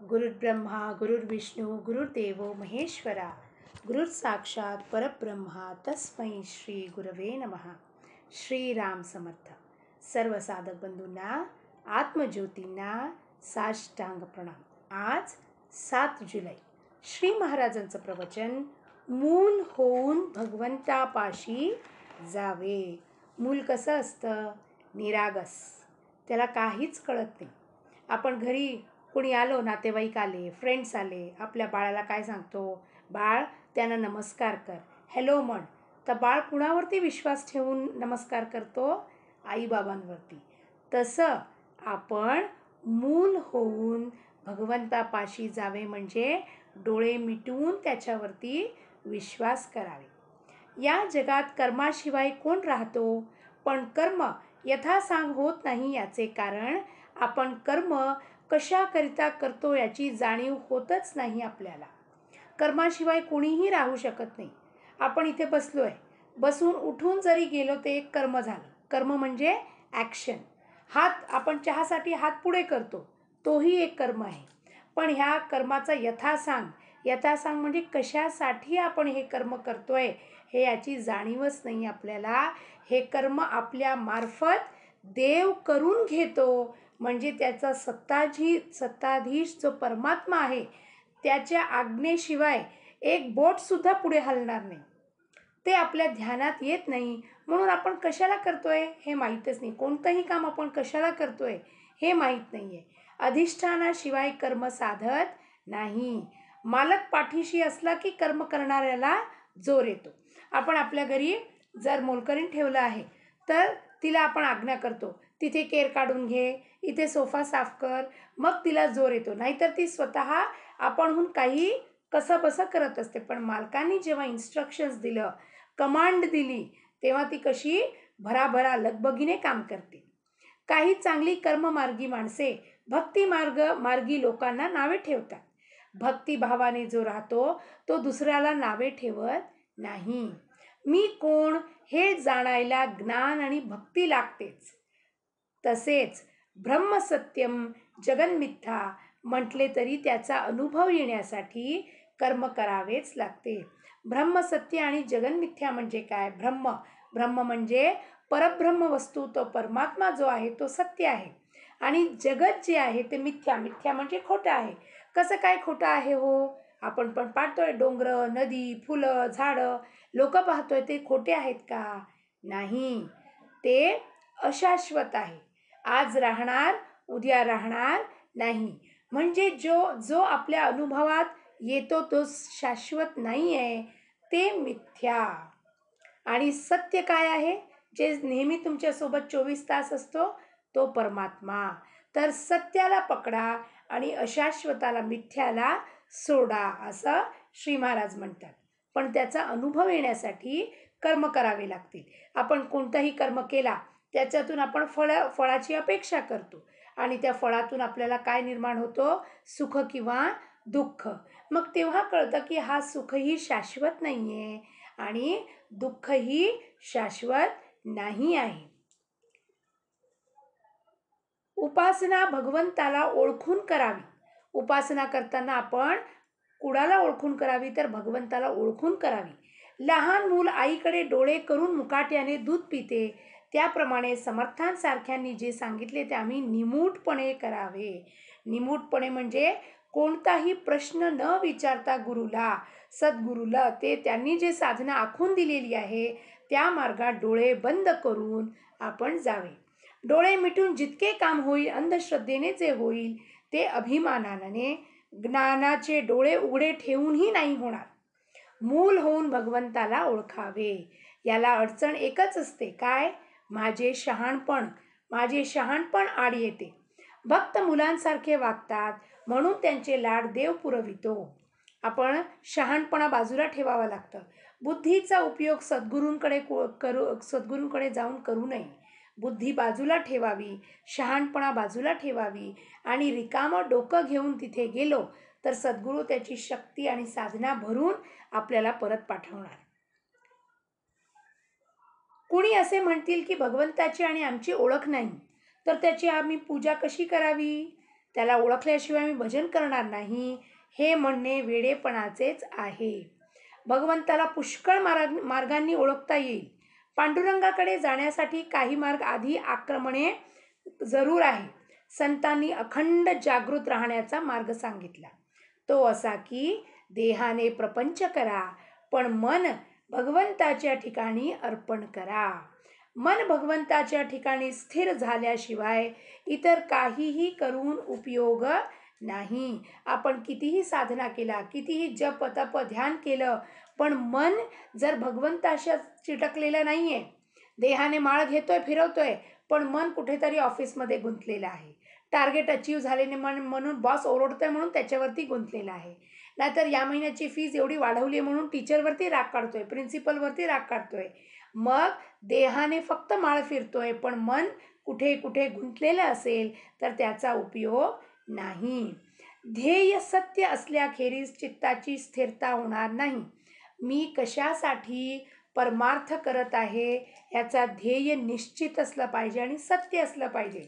गुरुर्ब्रह्मा गुरुर्विष्णू गुरुर्देवो महेश्वरा गुरुर साक्षात परब्रह्मा तस्मै श्री गुरवे नमः. श्रीराम समर्थ. सर्व साधक बंधूंना, आत्मज्योतींना साष्टांग प्रणाम. आज 7 जुलै. श्री महाराजांचं प्रवचन, मूल होऊन भगवंतापाशी जावे. मूल कसं असतं? निरागस, त्याला काहीच कळत नाही. आपण घरी कोणी आलो, नातेवाईक आले, फ्रेंड्स आले, आपल्या बाळाला काय सांगतो? बाळ, त्यांना नमस्कार कर, हॅलो म्हण. तर बाळ कुणावरती विश्वास ठेवून नमस्कार करतो? आईबाबांवरती. तसं आपण मूल होऊन भगवंतापाशी जावे म्हणजे डोळे मिटवून त्याच्यावरती विश्वास करावे. या जगात कर्माशिवाय कोण राहतो? पण कर्म यथासांग होत नाही. याचे कारण आपण कर्म कशाकरिता करतो याची जाणीव होतच नाही आपल्याला. कर्माशिवाय कोणीही राहू शकत नाही. आपण इथे बसलोय, बसून उठून जरी गेलो ते एक कर्म झालं. कर्म म्हणजे ॲक्शन. आपण चहासाठी हात पुढे करतो, तोही एक कर्म आहे. पण ह्या कर्माचा यथासांग म्हणजे कशासाठी आपण हे कर्म करतोय हे याची जाणीवच नाही आपल्याला. हे कर्म आपल्या मार्फत देव करून घेतो. म्हणजे त्याचा सत्ताधीश जो परमात्मा आहे त्याच्या आज्ञेशिवाय एक बोटसुद्धा पुढे हलणार नाही. ते आपल्या ध्यानात येत नाही. म्हणून आपण कशाला करतोय हे माहीतच नाही. कोणतंही काम आपण कशाला करतोय हे माहीत नाही आहे. अधिष्ठानाशिवाय कर्म साधत नाही. मालक पाठीशी असला की कर्म करणाऱ्याला जोर येतो. आपण आपल्या घरी जर मोलकरीण ठेवलं आहे तर तिला आपण आज्ञा करतो, तिथे केर काढून घे, इथे सोफा साफ कर, मग तिला जोर येतो. नाहीतर ती स्वतः आपणहून काही कसं बसं करत असते. पण मालकांनी जेव्हा इन्स्ट्रक्शन्स दिलं, कमांड दिली, तेव्हा ती कशी भराभरा लगबगीने काम करते. काही चांगली कर्ममार्गी माणसे मार्गी लोकांना नावे ठेवतात. भक्तिभावाने जो राहतो तो दुसऱ्याला नावे ठेवत नाही. मी कोण हे जाणायला ज्ञान आणि भक्ती लागतेच. तसेच ब्रह्मसत्यम जगन्मिथ्या म्हटले तरी त्याचा अनुभव येण्यासाठी कर्म करावेच लागते. ब्रह्मसत्य आणि जगन्मिथ्या म्हणजे काय? ब्रह्म म्हणजे परब्रह्म वस्तू, तो परमात्मा जो आहे तो सत्य आहे. आणि जगत जे आहे ते मिथ्या म्हणजे खोटं आहे. कसं काय खोटं आहे हो? आपण पण पाहतोय डोंगर, नदी, फुलं, झाडं, लोक पाहतोय, ते खोटे आहेत का? नाही, ते अशाश्वत आहे. आज राहणार, उद्या राहणार नाही. म्हणजे जो आपल्या अनुभवात येतो तो शाश्वत नाही आहे, ते मिथ्या. आणि सत्य काय आहे? जे नेहमी तुमच्यासोबत 24 तास असतो तो परमात्मा. तर सत्याला पकडा आणि अशाश्वताला, मिथ्याला सोडा, असं श्री महाराज म्हणतात. पण त्याचा अनुभव येण्यासाठी कर्म करावे लागतील. आपण कोणताही कर्म केला त्याच्यातून आपण फळाची अपेक्षा करतो आणि त्या फळातून आपल्याला काय निर्माण होतो? सुख किंवा दुःख. मग तेव्हा कळतं की हा सुखही शाश्वत नाही आहे आणि दुःखही शाश्वत नाही आहे. उपासना भगवंताला ओळखून करावी. उपासना करताना आपण कुणाला ओळखून करावी? तर भगवंताला ओळखून करावी. लहान मूल आईकडे डोळे करून मुकाट्याने दूध पिते, त्याप्रमाणे समर्थांसारख्यांनी जे सांगितले ते आम्ही निमूटपणे करावे. निमूटपणे म्हणजे कोणताही प्रश्न न विचारता सद्गुरूला ते त्यांनी जे साधना आखून दिलेली आहे त्या मार्गात डोळे बंद करून आपण जावे. डोळे मिटून जितके काम होईल, अंधश्रद्धेने जे होईल ते अभिमानाने, ज्ञानाचे डोळे उघडे ठेवूनही नाही होणार. मूल होऊन भगवंताला ओळखावे. याला अडचण एकच असते, काय? माझे शहाणपण आड येते. भक्त मुलांसारखे वागतात म्हणून त्यांचे लाड देव पुरवितो. आपण शहाणपणा बाजूला ठेवावा लागतं. बुद्धीचा उपयोग सद्गुरूंकडे जाऊन करू नये. बुद्धी बाजूला ठेवावी, शहाणपणा बाजूला ठेवावी आणि रिकामं डोकं घेऊन तिथे गेलो तर सद्गुरू त्याची शक्ती आणि साधना भरून आपल्याला परत पाठवणार. कुणी असे म्हणतील की भगवंताची आणि आमची ओळख नाही, तर त्याची आम्ही पूजा कशी करावी? त्याला ओळखल्याशिवाय मी भजन करणार नाही, हे म्हणणे वेडेपणाचेच आहे. भगवंताला पुष्कळ मार्गांनी ओळखता येईल. पांडुरंगाकडे जाण्यासाठी काही मार्ग आधी आक्रमणे जरूर आहे. संतांनी अखंड जागृत राहण्याचा मार्ग सांगितला. तो असा की देहाने प्रपंच करा, पण मन भगवंताच्या ठिकाणी अर्पण करा. मन भगवंताच्या ठिकाणी स्थिर झाल्याशिवाय इतर काहीही करून उपयोग नाही. आपण कितीही साधना केला, कितीही जप तप ध्यान केलं, पण मन जर भगवंताशी चिटकलेलं नाहीये, देहाने माळ घेतोय फिरवतोय, पण मन कुठेतरी ऑफिसमध्ये गुंतलेलं आहे. टार्गेट अचीव झालेले म्हणून बॉस ओरडतोय म्हणून त्याच्यावरती गुंतलेलं आहे. नाहीतर या महिन्याची फीज एवढी वाढवली म्हणून टीचरवरती राग काढतोय, प्रिन्सिपलवरती राग काढतोय. मग देहाने फक्त माळ फिरतोय, पण मन कुठे कुठे गुंतलेलं असेल तर त्याचा उपयोग नाही. ध्येय सत्य असल्याखेरीज चित्ताची स्थिरता होणार नाही. मी कशासाठी परमार्थ करत आहे याचा ध्येय निश्चित असलं पाहिजे आणि सत्य असलं पाहिजे.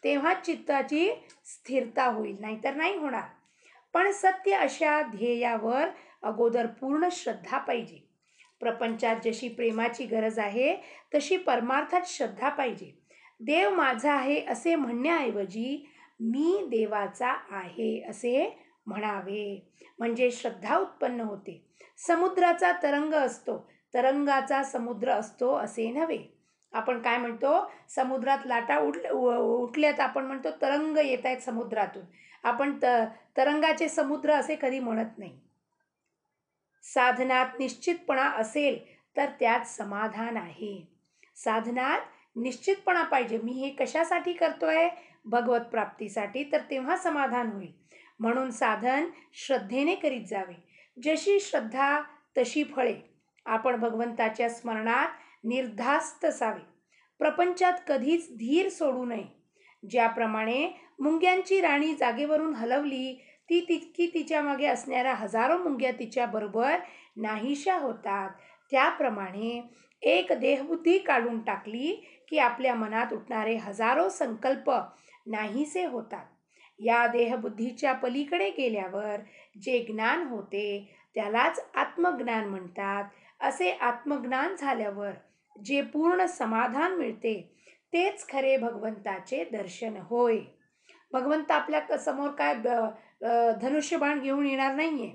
तेव्हा चित्ताची स्थिरता होईल, नाहीतर नाही होणार. पण सत्य अशा ध्येयावर अगोदर पूर्ण श्रद्धा पाहिजे. प्रपंचात जशी प्रेमाची गरज आहे तशी परमार्थात श्रद्धा पाहिजे. देव माझा आहे असे म्हणण्याऐवजी मी देवाचा आहे असे म्हणावे, म्हणजे श्रद्धा उत्पन्न होते. समुद्राचा तरंग असतो, तरंगाचा समुद्र असतो असे नव्हे. आपण काय म्हणतो, समुद्रात लाटा उठल्यात, आपण म्हणतो तरंग येत आहेत समुद्रातून. आपण तरंगाचे समुद्र असे कधी म्हणत नाही. साधनात निश्चितपणा असेल तर त्यात समाधान आहे. साधनात निश्चितपणा पाहिजे. मी हे कशासाठी करतोय, भगवत प्राप्तीसाठी, तर तेव्हा समाधान होईल. म्हणून साधन श्रद्धेने करीत जावे. जशी श्रद्धा तशी फळे. आपण भगवंताच्या स्मरणात निर्धास्त असावे. प्रपंचात कधीच धीर सोडू नये. ज्याप्रमाणे मुंग्यांची राणी जागेवरून हलवली ती तितकी तिच्या मागे असणाऱ्या हजारो मुंग्या तिच्या बरोबर नाहीशा होतात, त्याप्रमाणे एक देहबुद्धी काढून टाकली की आपल्या मनात उठणारे हजारो संकल्प नाहीसे होतात. या देहबुद्धीच्या पलीकडे गेल्यावर जे ज्ञान होते त्यालाच आत्मज्ञान म्हणतात. असे आत्मज्ञान झाल्यावर जे पूर्ण समाधान मिळते तेच खरे भगवंताचे दर्शन होय. भगवंत आपल्या समोर काय धनुष्यबाण घेऊन येणार नाहीये.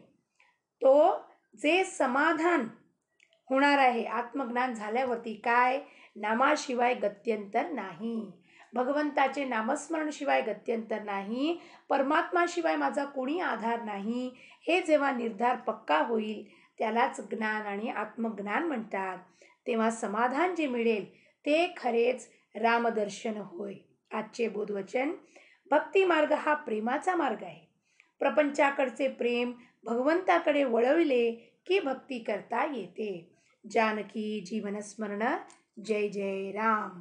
तो जे समाधान होणार आहे आत्मज्ञान झाल्यावरती, काय, नामाशिवाय गत्यंतर नाही. भगवंताचे नामस्मरण शिवाय गत्यंतर नाही. परमात्माशिवाय माझा कोणी आधार नाही. हे जेव्हा निर्धार पक्का होईल त्यालाच ज्ञान आणि आत्मज्ञान म्हणतात. तेव्हा समाधान जे मिळेल ते खरेच रामदर्शन होय. आजचे बोधवचन, भक्ती मार्ग हा प्रेमाचा मार्ग आहे. प्रपंचाकडचे प्रेम भगवंताकडे वळविले की भक्ती करता येते. जानकी जीवनस्मरण. जय जय राम.